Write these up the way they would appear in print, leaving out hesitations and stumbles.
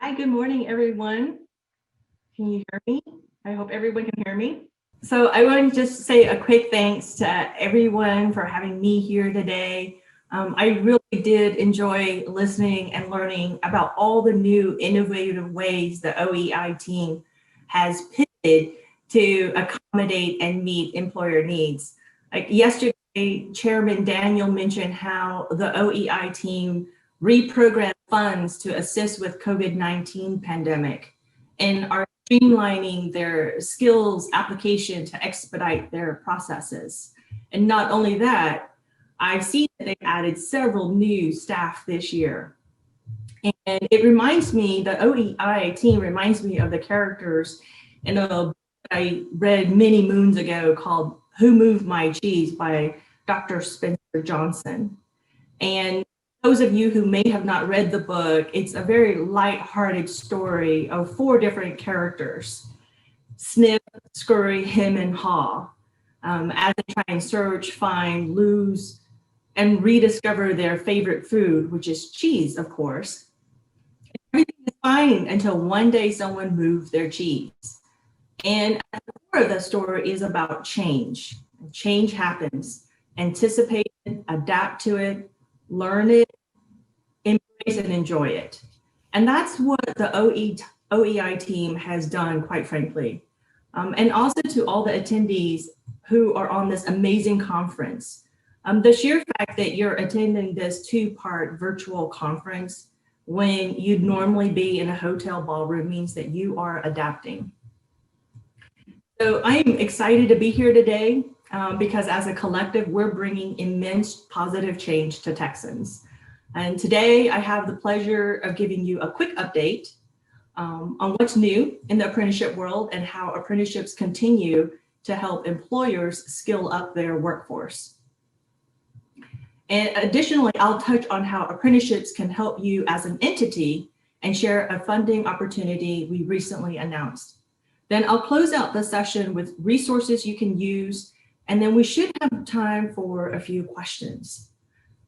Hi, good morning, everyone. Can you hear me? I hope everyone can hear me. So I want to just say a quick thanks to everyone for having me here today. I really did enjoy listening and learning about all the new innovative ways the OEI team has pivoted to accommodate and meet employer needs. Like yesterday, Chairman Daniel mentioned how the OEI team reprogrammed funds to assist with COVID-19 pandemic and are streamlining their skills application to expedite their processes. And not only that, I've seen that they've added several new staff this year. And it reminds me, the OEI team reminds me of the characters in a book I read many moons ago called Who Moved My Cheese by Dr. Spencer Johnson. And those of you who may have not read the book, it's a very light-hearted story of four different characters: Snip, Scurry, Hem, and Haw, as they try and search, find, lose, and rediscover their favorite food, which is cheese, of course. Everything is fine until one day someone moved their cheese. And at the core of the story is about change. Change happens. Anticipate it, adapt to it, learn it, embrace and enjoy it. And that's what the OEI team has done, quite frankly. And also to all the attendees who are on this amazing conference. The sheer fact that you're attending this two-part virtual conference when you'd normally be in a hotel ballroom means that you are adapting. So I'm excited to be here today because as a collective, we're bringing immense positive change to Texans. And today I have the pleasure of giving you a quick update on what's new in the apprenticeship world and how apprenticeships continue to help employers skill up their workforce. And additionally, I'll touch on how apprenticeships can help you as an entity and share a funding opportunity we recently announced. Then I'll close out the session with resources you can use, and then we should have time for a few questions.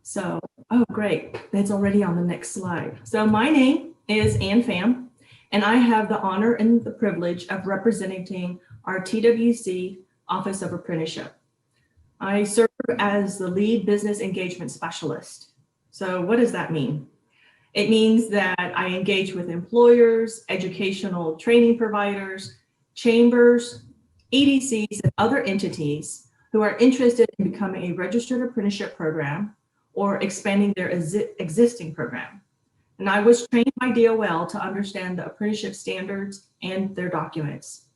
So, oh, great, that's already on the next slide. So my name is Ann Pham, and I have the honor and the privilege of representing our TWC Office of Apprenticeship. I serve as the lead business engagement specialist. So what does that mean? It means that I engage with employers, educational training providers, chambers, EDCs, and other entities who are interested in becoming a registered apprenticeship program or expanding their existing program. And I was trained by DOL to understand the apprenticeship standards and their documents.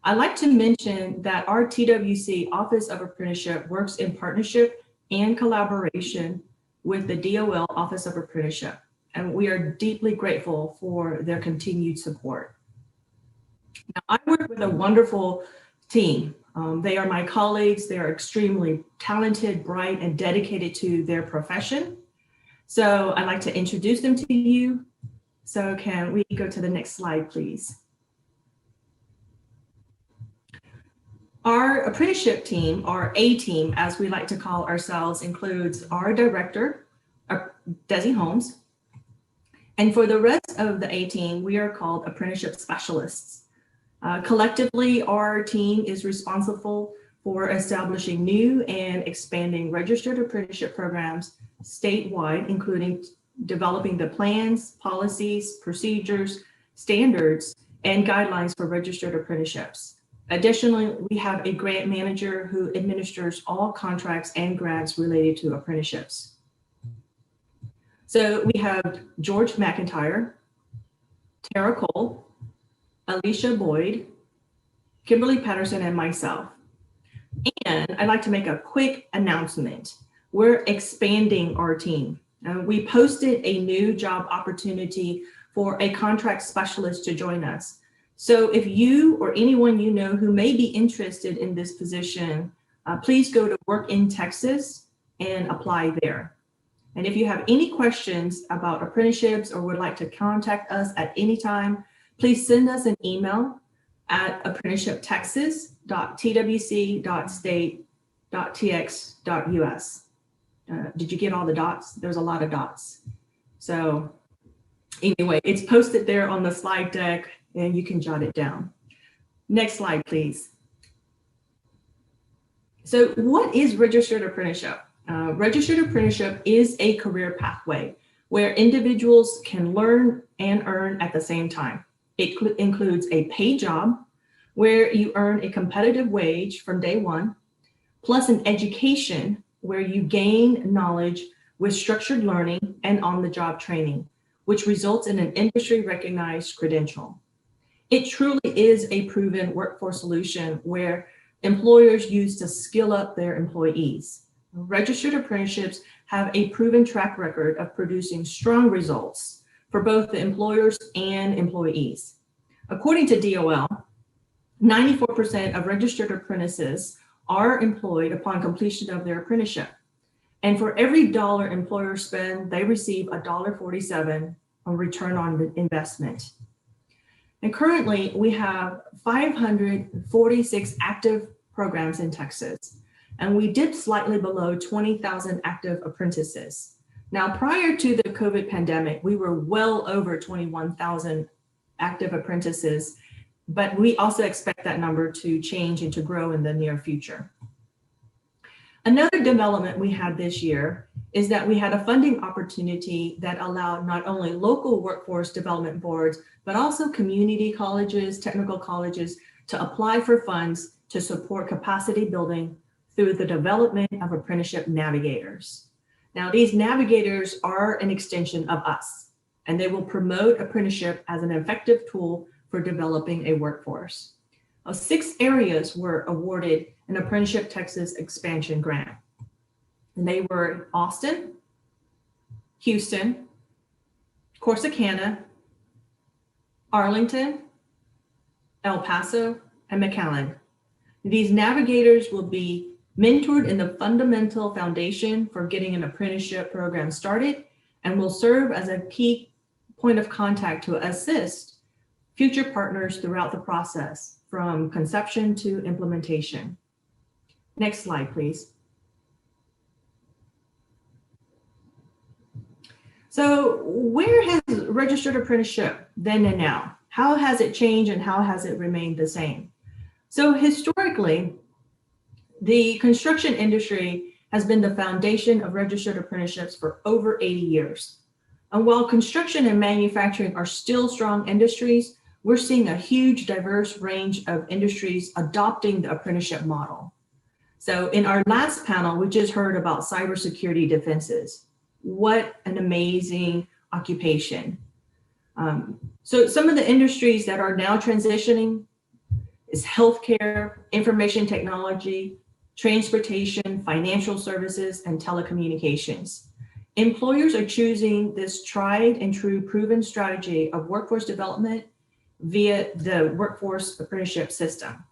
I'd like to mention that our TWC Office of Apprenticeship works in partnership and collaboration with the DOL Office of Apprenticeship, and we are deeply grateful for their continued support. Now, I work with a wonderful team. They are my colleagues. They are extremely talented, bright, and dedicated to their profession. So I'd like to introduce them to you. So can we go to the next slide, please? Our apprenticeship team, or A team, as we like to call ourselves, includes our director, Desi Holmes. And for the rest of the A team, we are called apprenticeship specialists. Collectively, our team is responsible for establishing new and expanding registered apprenticeship programs statewide, including developing the plans, policies, procedures, standards, and guidelines for registered apprenticeships. Additionally, we have a grant manager who administers all contracts and grants related to apprenticeships. So we have George McIntyre, Tara Cole, Alicia Boyd, Kimberly Patterson, and myself. And I'd like to make a quick announcement. We're expanding our team. We posted a new job opportunity for a contract specialist to join us. So if you or anyone you know who may be interested in this position, please go to Work in Texas and apply there. And if you have any questions about apprenticeships or would like to contact us at any time, please send us an email at apprenticeshiptexas.twc.state.tx.us. Did you get all the dots? There's a lot of dots. So Anyway, it's posted there on the slide deck and you can jot it down. Next slide, please. So what is registered apprenticeship? Registered apprenticeship is a career pathway where individuals can learn and earn at the same time. It includes a paid job where you earn a competitive wage from day one, plus an education where you gain knowledge with structured learning and on-the-job training, which results in an industry-recognized credential. It truly is a proven workforce solution where employers use to skill up their employees. Registered apprenticeships have a proven track record of producing strong results for both the employers and employees. According to DOL, 94% of registered apprentices are employed upon completion of their apprenticeship. And for every dollar employers spend, they receive $1.47 on return on investment. And currently, we have 546 active programs in Texas, and we dipped slightly below 20,000 active apprentices. Now, prior to the COVID pandemic, we were well over 21,000 active apprentices, but we also expect that number to change and to grow in the near future. Another development we had this year is that we had a funding opportunity that allowed not only local workforce development boards, but also community colleges, technical colleges to apply for funds to support capacity building through the development of apprenticeship navigators. Now, these navigators are an extension of us, and they will promote apprenticeship as an effective tool for developing a workforce. 6 areas were awarded an Apprenticeship Texas expansion grant. And they were Austin, Houston, Corsicana, Arlington, El Paso, and McAllen. These navigators will be mentored in the fundamental foundation for getting an apprenticeship program started and will serve as a key point of contact to assist future partners throughout the process from conception to implementation. Next slide, please. So where has registered apprenticeship then and now? How has it changed and how has it remained the same? So historically, the construction industry has been the foundation of registered apprenticeships for over 80 years. And while construction and manufacturing are still strong industries, we're seeing a huge diverse range of industries adopting the apprenticeship model. So in our last panel, we just heard about cybersecurity defenses. What an amazing occupation. So some of the industries that are now transitioning is healthcare, information technology, transportation, financial services, and telecommunications. Employers are choosing this tried and true proven strategy of workforce development via the workforce apprenticeship system.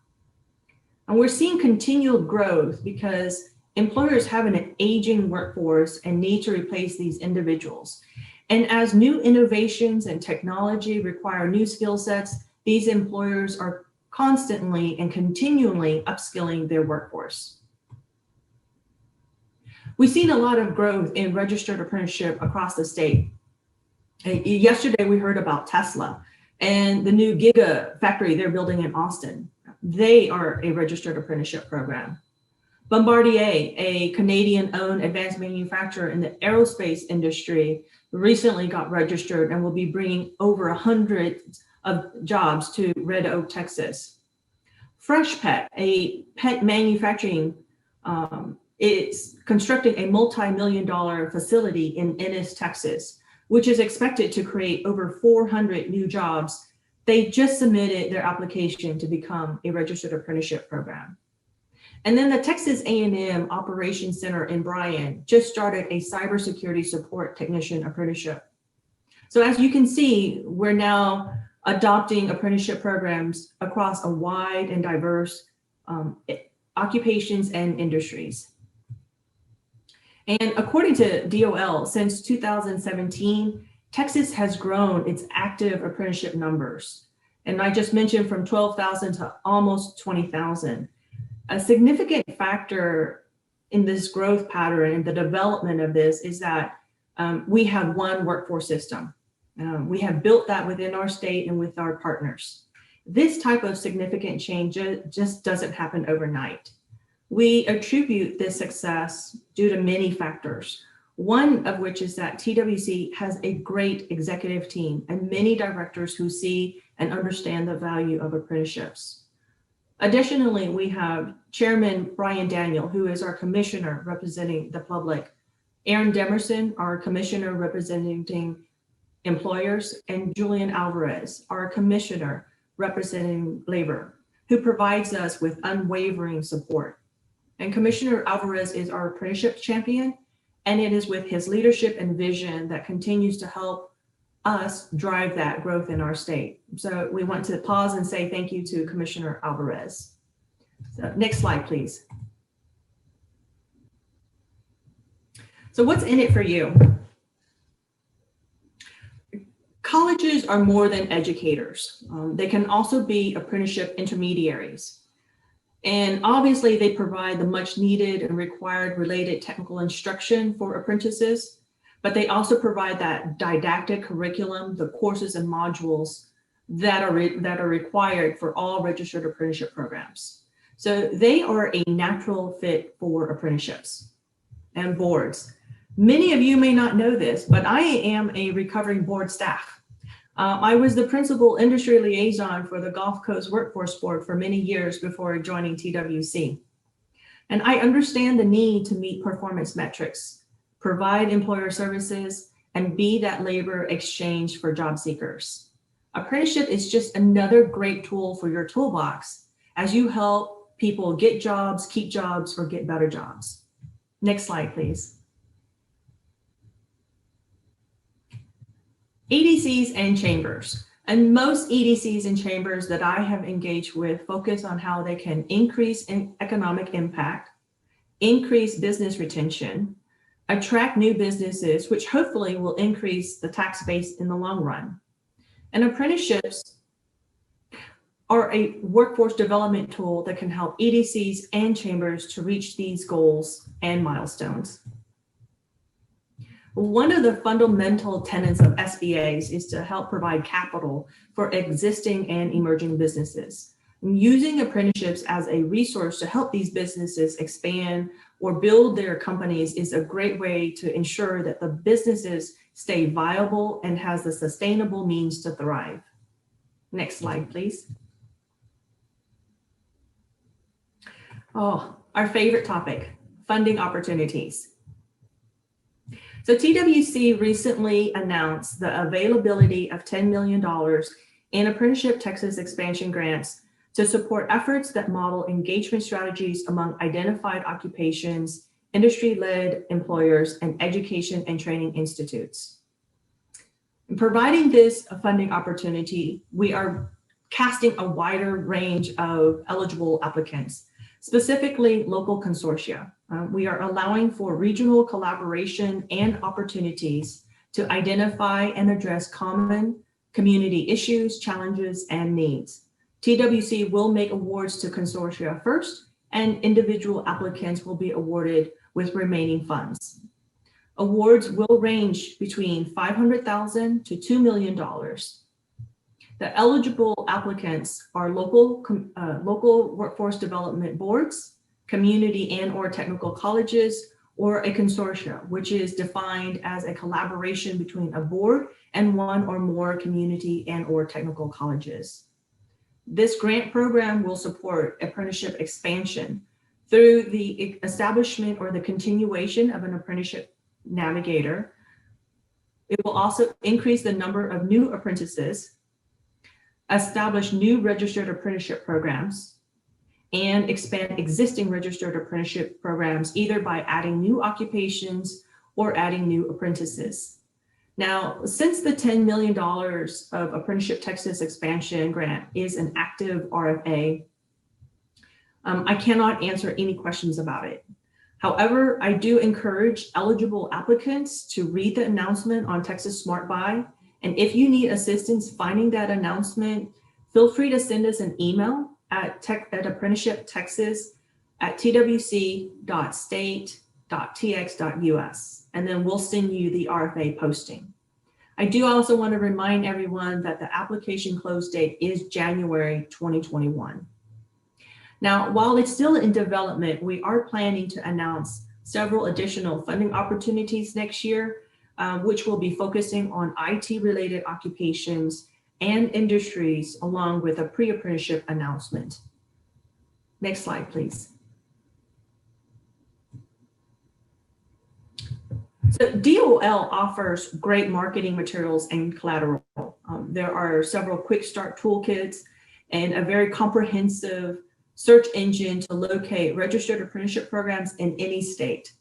And we're seeing continual growth because employers have an aging workforce and need to replace these individuals. And as new innovations and technology require new skill sets, these employers are constantly and continually upskilling their workforce. We've seen a lot of growth in registered apprenticeship across the state. Yesterday, we heard about Tesla and the new Giga factory they're building in Austin. They are a registered apprenticeship program. Bombardier, a Canadian-owned advanced manufacturer in the aerospace industry, recently got registered and will be bringing over 100 of jobs to Red Oak, Texas. Freshpet, a pet manufacturing, is constructing a multi-million-dollar facility in Ennis, Texas, which is expected to create over 400 new jobs. They just submitted their application to become a registered apprenticeship program. And then the Texas A&M Operations Center in Bryan just started a cybersecurity support technician apprenticeship. So as you can see, we're now adopting apprenticeship programs across a wide and diverse occupations and industries. And according to DOL, since 2017, Texas has grown its active apprenticeship numbers. And I just mentioned from 12,000 to almost 20,000. A significant factor in this growth pattern and the development of this is that we have one workforce system. We have built that within our state and with our partners. This type of significant change just doesn't happen overnight. We attribute this success due to many factors, one of which is that TWC has a great executive team and many directors who see and understand the value of apprenticeships. Additionally, we have Chairman Brian Daniel, who is our commissioner representing the public, Aaron Demerson, our commissioner representing employers, and Julian Alvarez, our commissioner representing labor, who provides us with unwavering support. And Commissioner Alvarez is our apprenticeship champion, and it is with his leadership and vision that continues to help us drive that growth in our state. So we want to pause and say thank you to Commissioner Alvarez. So next slide, please. So what's in it for you? Colleges are more than educators. They can also be apprenticeship intermediaries. And obviously they provide the much needed and required related technical instruction for apprentices, but they also provide that didactic curriculum, the courses and modules that are required for all registered apprenticeship programs. So they are a natural fit for apprenticeships and boards. Many of you may not know this, but I am a recovering board staff. I was the principal industry liaison for the Gulf Coast Workforce Board for many years before joining TWC. And I understand the need to meet performance metrics, provide employer services, and be that labor exchange for job seekers. Apprenticeship is just another great tool for your toolbox as you help people get jobs, keep jobs, or get better jobs. Next slide, please. EDCs and chambers. And most EDCs and chambers that I have engaged with focus on how they can increase economic impact, increase business retention, attract new businesses, which hopefully will increase the tax base in the long run. And apprenticeships are a workforce development tool that can help EDCs and chambers to reach these goals and milestones. One of the fundamental tenets of SBAs is to help provide capital for existing and emerging businesses. Using apprenticeships as a resource to help these businesses expand or build their companies is a great way to ensure that the businesses stay viable and has the sustainable means to thrive. Next slide, please. Oh, our favorite topic, funding opportunities. So TWC recently announced the availability of $10 million in Apprenticeship Texas expansion grants to support efforts that model engagement strategies among identified occupations, industry-led employers, and education and training institutes. In providing this funding opportunity, we are casting a wider range of eligible applicants, specifically local consortia. We are allowing for regional collaboration and opportunities to identify and address common community issues, challenges, and needs. TWC will make awards to consortia first, and individual applicants will be awarded with remaining funds. Awards will range between $500,000 to $2 million. The eligible applicants are local workforce development boards, community and or technical colleges, or a consortia, which is defined as a collaboration between a board and one or more community and or technical colleges. This grant program will support apprenticeship expansion through the establishment or the continuation of an apprenticeship navigator. It will also increase the number of new apprentices, establish new registered apprenticeship programs, and expand existing registered apprenticeship programs, either by adding new occupations or adding new apprentices. Now, since the $10 million of Apprenticeship Texas expansion grant is an active RFA, I cannot answer any questions about it. However, I do encourage eligible applicants to read the announcement on Texas Smart Buy. And if you need assistance finding that announcement, feel free to send us an email at apprenticeshiptexas@twc.state.tx.us, and then we'll send you the RFA posting. I do also want to remind everyone that the application close date is January 2021. Now, while it's still in development, we are planning to announce several additional funding opportunities next year, which will be focusing on IT-related occupations and industries, along with a pre-apprenticeship announcement. Next slide, please. So DOL offers great marketing materials and collateral. There are several quick start toolkits and a very comprehensive search engine to locate registered apprenticeship programs in any state.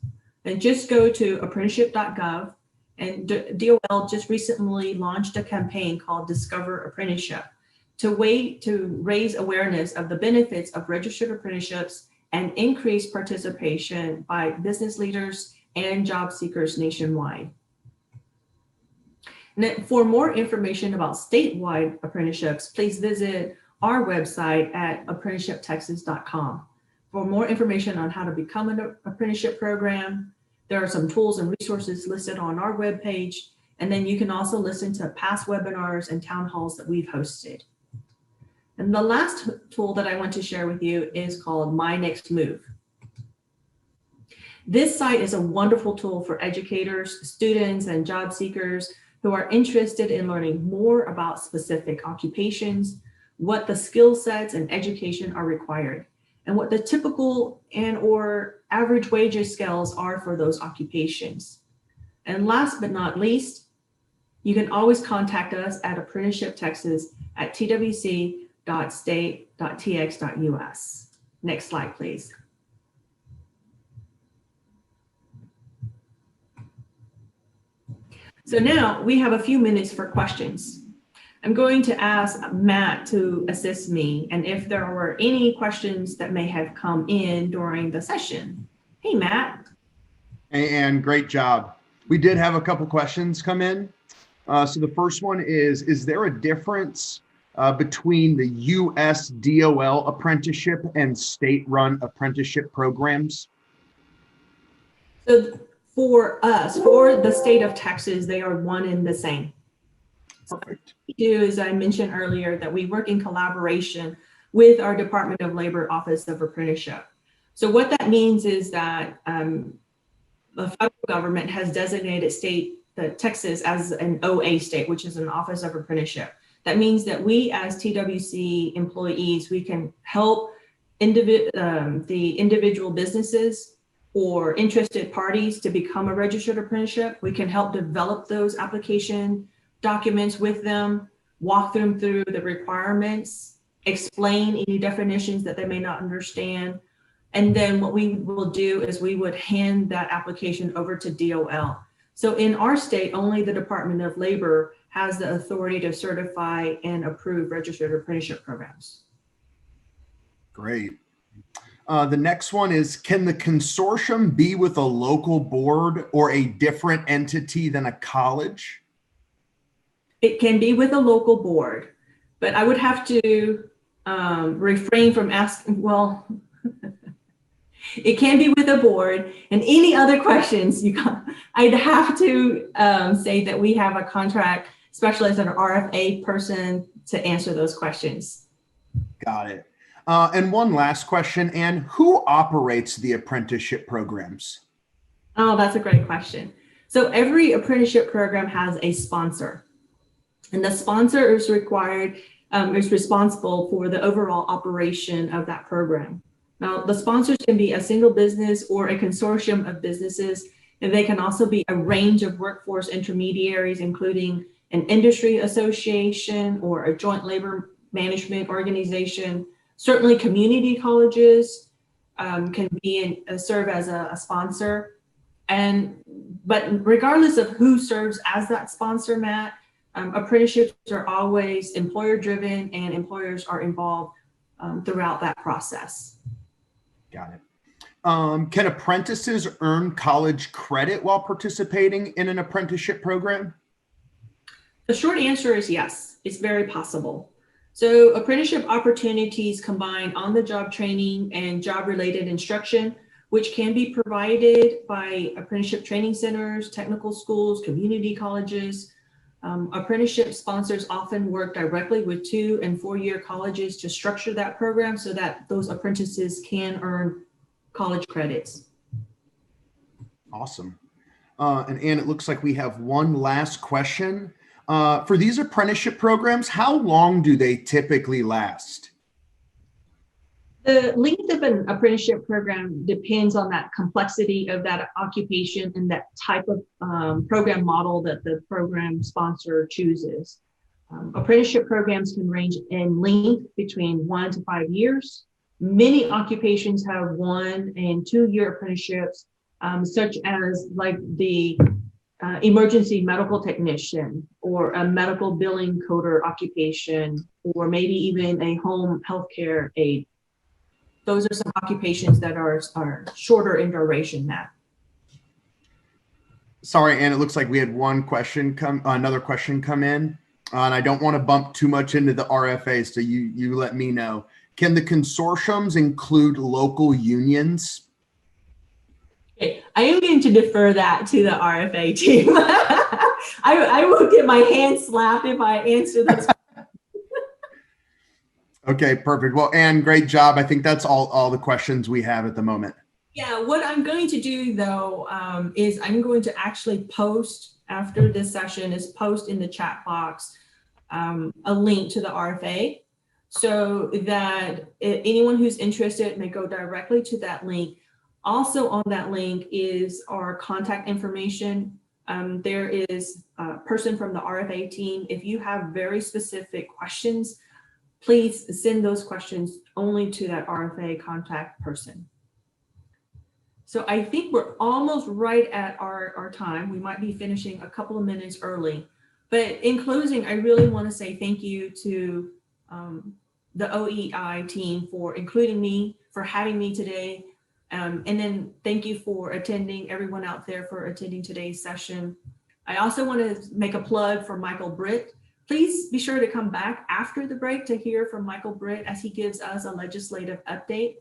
And just go to apprenticeship.gov, and DOL just recently launched a campaign called Discover Apprenticeship to raise awareness of the benefits of registered apprenticeships and increase participation by business leaders and job seekers nationwide. And then for more information about statewide apprenticeships, please visit our website at apprenticeshiptexas.com. For more information on how to become an apprenticeship program, there are some tools and resources listed on our webpage, and then you can also listen to past webinars and town halls that we've hosted. And the last tool that I want to share with you is called My Next Move. This site is a wonderful tool for educators, students, and job seekers who are interested in learning more about specific occupations, what the skill sets and education are required, and what the typical and/or average wages scales are for those occupations. And last but not least, you can always contact us at Apprenticeship Texas at twc.state.tx.us. Next slide, please. So now we have a few minutes for questions. I'm going to ask Matt to assist me, and if there were any questions that may have come in during the session. Hey, Matt. Hey, Ann, great job. We did have a couple questions come in. So the first one is there a difference between the US DOL apprenticeship and state-run apprenticeship programs? So for us, for the state of Texas, they are one and the same. Perfect. What we do, as I mentioned earlier, that we work in collaboration with our Department of Labor Office of Apprenticeship. So what that means is that the federal government has designated Texas as an OA state, which is an Office of Apprenticeship. That means that we as TWC employees, we can help the individual businesses or interested parties to become a registered apprenticeship. We can help develop those application documents with them, walk them through the requirements, explain any definitions that they may not understand. And then what we will do is we would hand that application over to DOL. So in our state, only the Department of Labor has the authority to certify and approve registered apprenticeship programs. Great. The next one is, can the consortium be with a local board or a different entity than a college? It can be with a local board, but I would have to refrain from asking, well, it can be with a board, and any other questions, I'd have to say that we have a contract specialist and an RFA person to answer those questions. Got it. And one last question, Ann, who operates the apprenticeship programs? Oh, that's a great question. So every apprenticeship program has a sponsor, and the sponsor is responsible for the overall operation of that program. Now, the sponsors can be a single business or a consortium of businesses, and they can also be a range of workforce intermediaries, including an industry association or a joint labor management organization. Certainly community colleges can serve as a sponsor. But regardless of who serves as that sponsor, Matt, apprenticeships are always employer driven, and employers are involved throughout that process. Got it. Can apprentices earn college credit while participating in an apprenticeship program? The short answer is yes, it's very possible. So apprenticeship opportunities combine on-the-job training and job-related instruction, which can be provided by apprenticeship training centers, technical schools, community colleges. Apprenticeship sponsors often work directly with 2- and 4-year colleges to structure that program so that those apprentices can earn college credits. Awesome. And Ann, it looks like we have one last question. For these apprenticeship programs, how long do they typically last? The length of an apprenticeship program depends on that complexity of that occupation and that type of program model that the program sponsor chooses. Apprenticeship programs can range in length between 1 to 5 years. Many occupations have 1- and 2-year apprenticeships, such as like the emergency medical technician or a medical billing coder occupation, or maybe even a home healthcare aide. Those are some occupations that are shorter in duration now. Sorry, Ann, it looks like we had another question come in, and I don't want to bump too much into the RFA, so you let me know. Can the consortiums include local unions? Okay, I am going to defer that to the RFA team. I will get my hand slapped if I answer this. Okay, perfect. Well, Ann, great job. I think that's all the questions we have at the moment. Yeah, what I'm going to do though is I'm going to actually post after this session is post in the chat box a link to the RFA so that anyone who's interested may go directly to that link. Also on that link is our contact information. There is a person from the RFA team. If you have very specific questions, please send those questions only to that RFA contact person. So I think we're almost right at our time. We might be finishing a couple of minutes early. But in closing, I really want to say thank you to the OEI team for including me, for having me today. And then thank you for attending, everyone out there for attending today's session. I also want to make a plug for Michael Britt. Please be sure to come back after the break to hear from Michael Britt as he gives us a legislative update.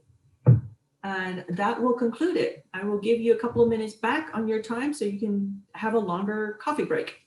And that will conclude it. I will give you a couple of minutes back on your time so you can have a longer coffee break.